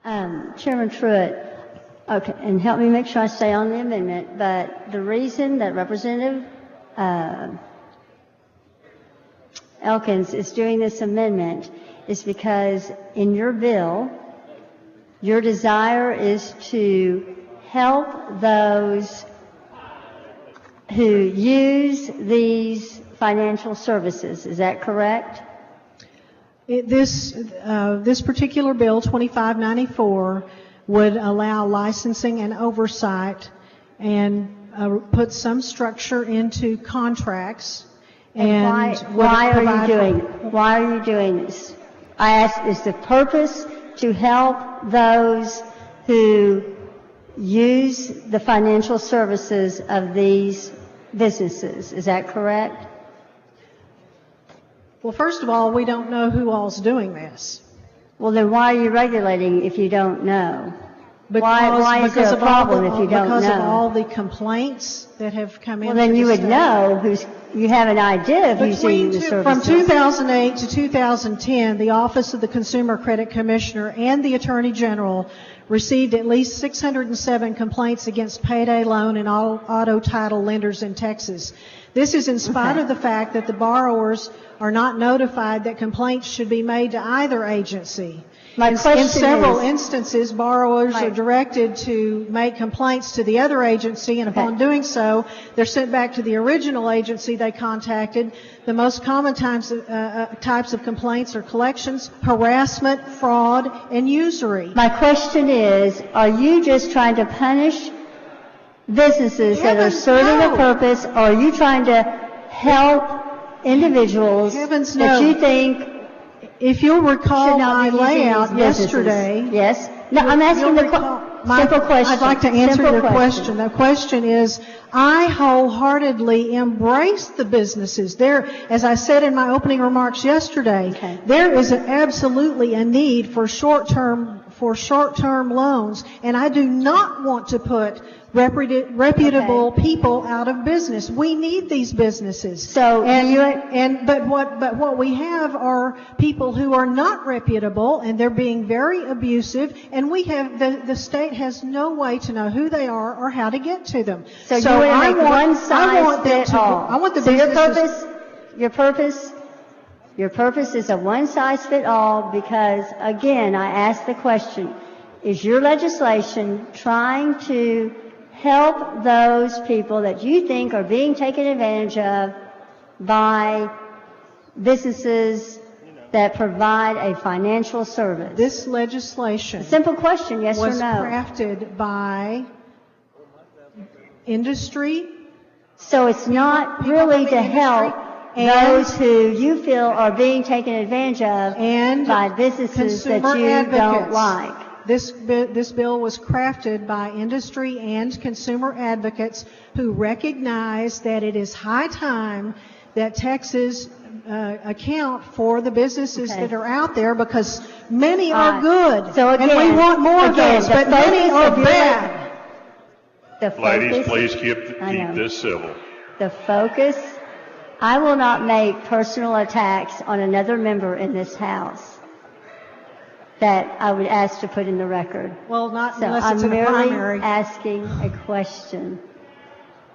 Chairman Truitt, okay, and help me make sure I stay on the amendment, but the reason that Representative Elkins is doing this amendment is because in your bill, your desire is to help those who use these financial services. Is that correct? This particular bill, 2594, would allow licensing and oversight and put some structure into contracts. And why are you doing this? I ask, is the purpose to help those who use the financial services of these businesses? Is that correct? Well, first of all, we don't know who all's doing this. Well, then why are you regulating if you don't know? Because, why is there a problem if you don't know? Because of all the complaints that have come in. Well, then you would know you have an idea of who's using the services. From 2008 to 2010, the Office of the Consumer Credit Commissioner and the Attorney General received at least 607 complaints against payday loan and auto title lenders in Texas. This is in spite of the fact that the borrowers are not notified that complaints should be made to either agency. In several instances, borrowers are directed to make complaints to the other agency, and upon doing so, they're sent back to the original agency they contacted. The most common types of complaints are collections, harassment, fraud, and usury. My question is, are you just trying to punish businesses that are serving a purpose, or are you trying to help individuals that you think? If you'll recall my layout yesterday. Yes. No, I'm asking the simple question. I'd like to answer your question. The question is, I wholeheartly embrace the businesses. There, as I said in my opening remarks yesterday, there is absolutely a need for short-term loans, and I do not want to put reputable people out of business. We need these businesses. But what we have are people who are not reputable, and they're being very abusive, and the state has no way to know who they are or how to get to them. So you want to make one size fit all. I want the businesses. Your purpose is a one size fit all because, again, I ask the question, is your legislation trying to help those people that you think are being taken advantage of by businesses that provide a financial service? This legislation, simple question, yes or no, was crafted by industry. So it's not really to help those who you feel are being taken advantage of by businesses that you don't like. This bill was crafted by industry and consumer advocates who recognize that it is high time that Texas account for the businesses that are out there, because many are good, so again, and we want more of those, but many are bad. Ladies, please keep this civil. The focus, I will not make personal attacks on another member in this House that I would ask to put in the record. Well, not so unless it's in a primary. I'm merely asking a question.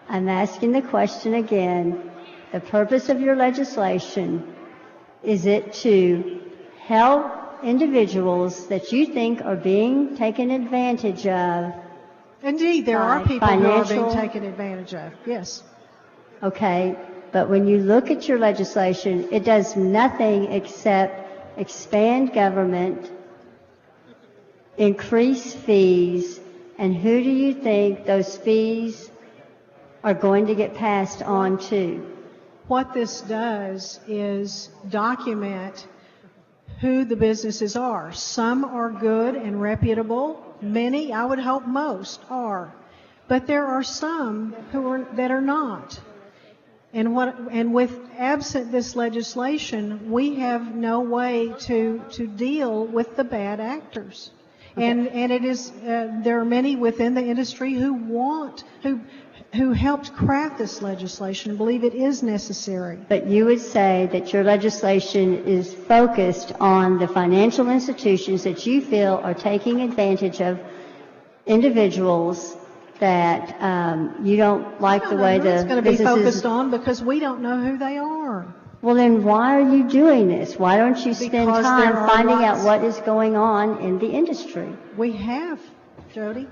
I'm asking the question again. The purpose of your legislation, is it to help individuals that you think are being taken advantage of? Indeed, there are people who are being taken advantage of, yes. Okay, but when you look at your legislation, it does nothing except expand government, increase fees, and who do you think those fees are going to get passed on to? What this does is document who the businesses are. Some are good and reputable. Many, I would hope most, are. But there are some that are not. And with absent this legislation, we have no way to deal with the bad actors. Okay. And it is there are many within the industry who who helped craft this legislation and believe it is necessary. But you would say that your legislation is focused on the financial institutions that you feel are taking advantage of individuals that you don't like the way the it's going to be businesses... focused on because we don't know who they are. Well, then why are you doing this? Why don't you spend Because time there are finding out lots- what is going on in the industry? We have, Jody.